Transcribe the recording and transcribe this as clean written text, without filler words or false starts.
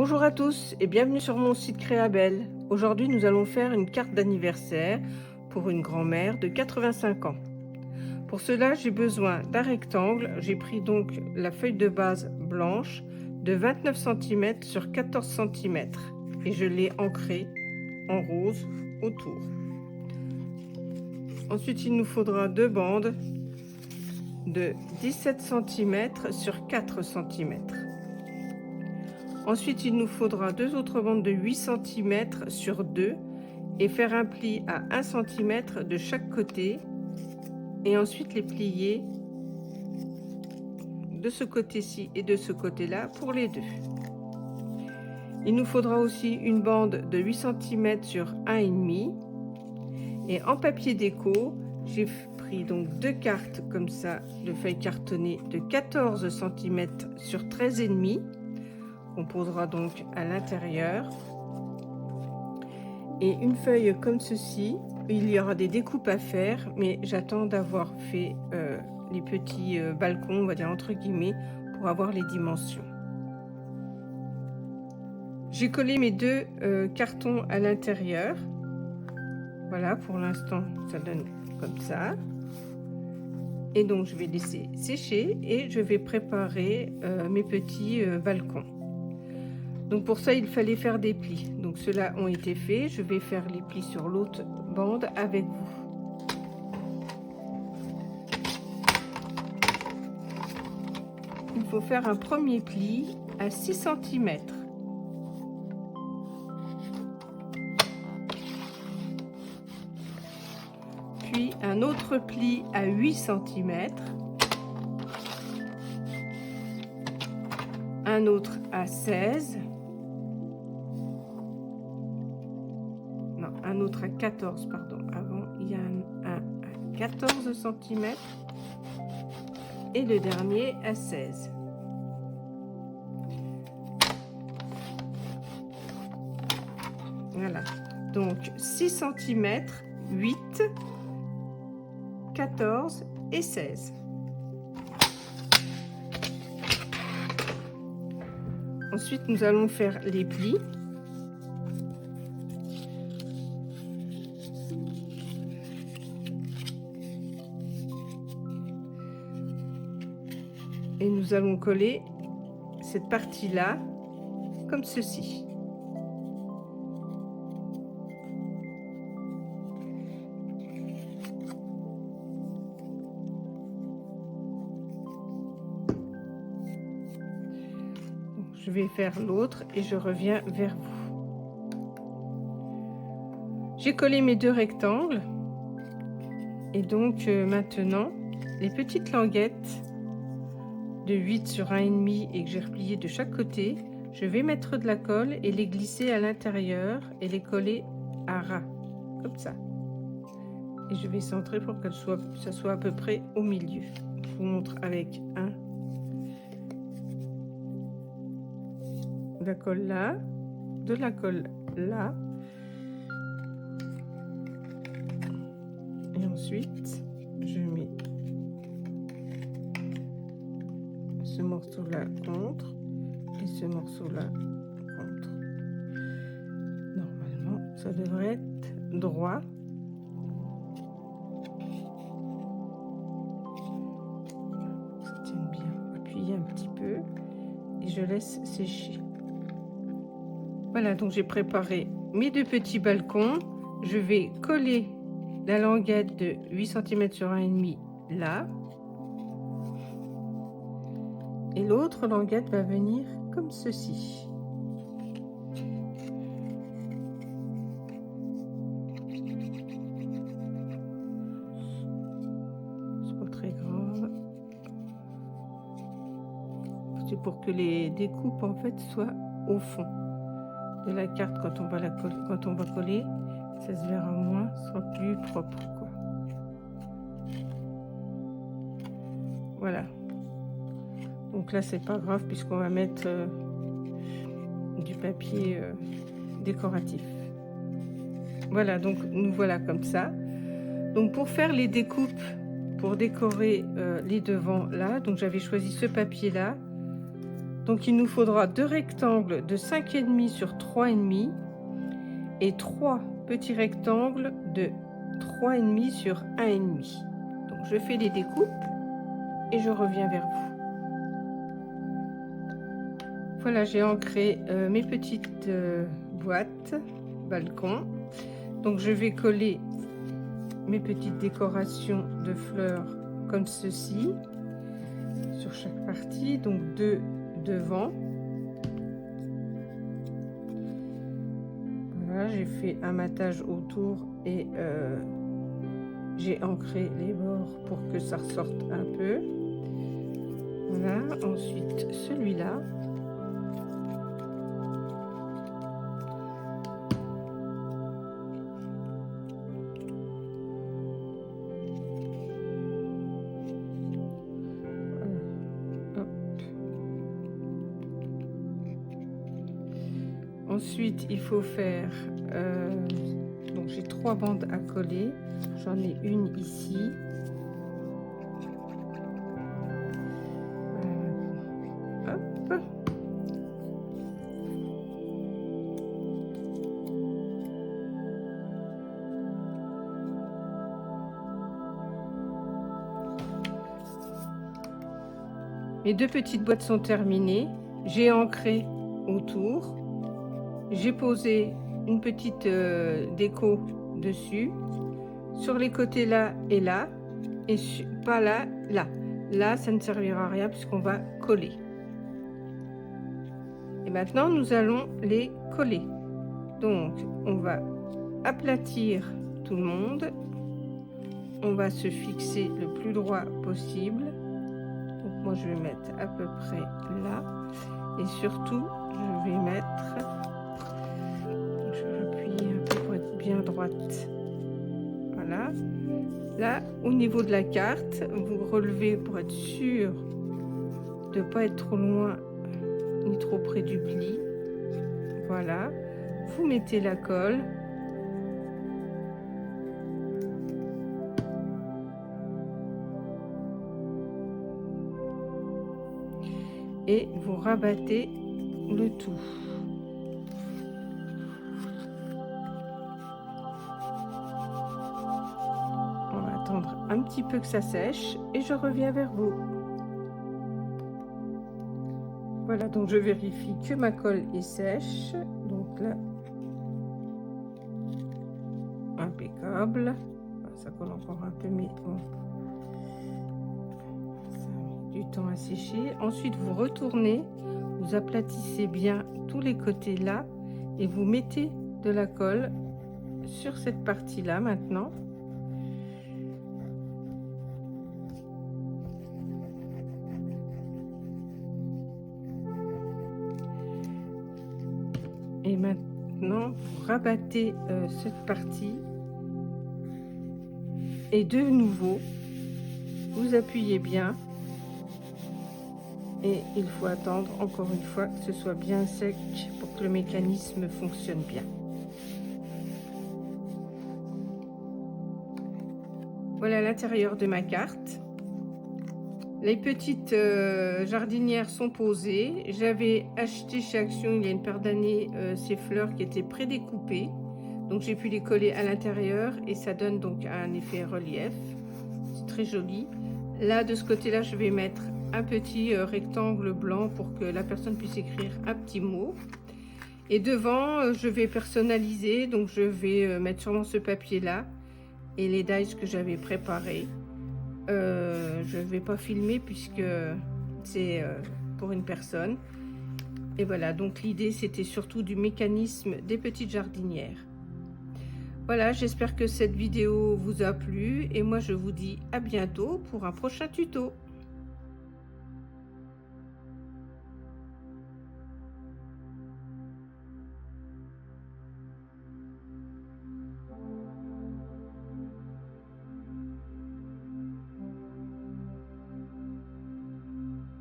Bonjour à tous et bienvenue sur mon site Créabelle. Aujourd'hui, nous allons faire une carte d'anniversaire pour une grand-mère de 85 ans. Pour cela, j'ai besoin d'un rectangle. J'ai pris donc la feuille de base blanche de 29 cm sur 14 cm et je l'ai ancrée en rose autour. Ensuite, il nous faudra deux bandes de 17 cm sur 4 cm. Ensuite, il nous faudra deux autres bandes de 8 cm sur 2 et faire un pli à 1 cm de chaque côté et ensuite les plier de ce côté-ci et de ce côté-là pour les deux. Il nous faudra aussi une bande de 8 cm sur 1,5 et en papier déco, j'ai pris donc deux cartes comme ça de feuilles cartonnées de 14 cm sur 13,5 qu'on posera donc à l'intérieur et une feuille comme ceci. Il y aura des découpes à faire, mais j'attends d'avoir fait les petits balcons, on va dire entre guillemets, pour avoir les dimensions. J'ai collé mes deux cartons à l'intérieur. Voilà, pour l'instant ça donne comme ça. Et donc je vais laisser sécher et je vais préparer mes petits balcons. Donc pour ça, il fallait faire des plis. Donc ceux-là ont été faits. Je vais faire les plis sur l'autre bande avec vous. Il faut faire un premier pli à 6 cm. Puis un autre pli à 8 cm. Un autre à 16. Un autre à 14, pardon. Avant, il y a un à 14 cm et le dernier à 16. Voilà. Donc 6 cm, 8, 14 et 16. Ensuite, nous allons faire les plis. Et nous allons coller cette partie-là comme ceci. Je vais faire l'autre et je reviens vers vous. J'ai collé mes deux rectangles et donc maintenant les petites languettes de 8 sur 1,5 et que j'ai replié de chaque côté, je vais mettre de la colle et les glisser à l'intérieur et les coller à ras comme ça. Et je vais centrer pour que ça soit à peu près au milieu. Je vous montre avec de la colle là, de la colle là, et ensuite je mets ce morceau là contre et ce morceau là contre. Normalement ça devrait être droit. Ça tient bien, appuyez un petit peu et je laisse sécher. Voilà, donc j'ai préparé mes deux petits balcons. Je vais coller la languette de 8 cm sur 1,5 là. Et l'autre languette va venir comme ceci. C'est pas très grave. C'est pour que les découpes en fait soient au fond de la carte quand on va coller, ça se verra moins, sera plus propre quoi. Voilà. Donc là c'est pas grave puisqu'on va mettre du papier décoratif. Voilà, donc nous voilà comme ça. Donc pour faire les découpes, pour décorer les devants là, donc j'avais choisi ce papier là Donc il nous faudra 2 rectangles de 5,5 sur 3,5 et 3 petits rectangles de 3,5 sur 1,5. Donc je fais les découpes et je reviens vers vous. Voilà, j'ai ancré mes petites boîtes balcon. Donc je vais coller mes petites décorations de fleurs comme ceci sur chaque partie, donc 2 devant. Voilà, j'ai fait un matage autour et j'ai ancré les bords pour que ça ressorte un peu. Voilà, ensuite celui-là. Ensuite, il faut faire, donc j'ai 3 bandes à coller, j'en ai une ici. Hop. Mes 2 petites boîtes sont terminées, j'ai ancré autour. J'ai posé une petite déco dessus, sur les côtés là, et pas là, là. Là, ça ne servira à rien puisqu'on va coller. Et maintenant, nous allons les coller. Donc, on va aplatir tout le monde. On va se fixer le plus droit possible. Donc, moi, je vais mettre à peu près là. Et surtout, je vais mettre... bien droite. Voilà. Là, au niveau de la carte, vous relevez pour être sûr de ne pas être trop loin ni trop près du pli. Voilà. Vous mettez la colle. Et vous rabattez le tout. Un petit peu que ça sèche et je reviens vers vous. Voilà, donc je vérifie que ma colle est sèche. Donc là, impeccable. Ça colle encore un peu, mais bon, ça met du temps à sécher. Ensuite, vous retournez, vous aplatissez bien tous les côtés là et vous mettez de la colle sur cette partie là maintenant. Et maintenant, vous rabattez cette partie et de nouveau, vous appuyez bien et il faut attendre encore une fois que ce soit bien sec pour que le mécanisme fonctionne bien. Voilà l'intérieur de ma carte. Les petites jardinières sont posées. J'avais acheté chez Action il y a une paire d'années ces fleurs qui étaient prédécoupées. Donc j'ai pu les coller à l'intérieur et ça donne donc un effet relief. C'est très joli. Là de ce côté-là, je vais mettre un petit rectangle blanc pour que la personne puisse écrire un petit mot. Et devant, je vais personnaliser. Donc je vais mettre sûrement ce papier-là et les dies que j'avais préparés. Je ne vais pas filmer puisque c'est pour une personne. Et voilà, donc l'idée c'était surtout du mécanisme des petites jardinières. Voilà, j'espère que cette vidéo vous a plu et moi je vous dis à bientôt pour un prochain tuto.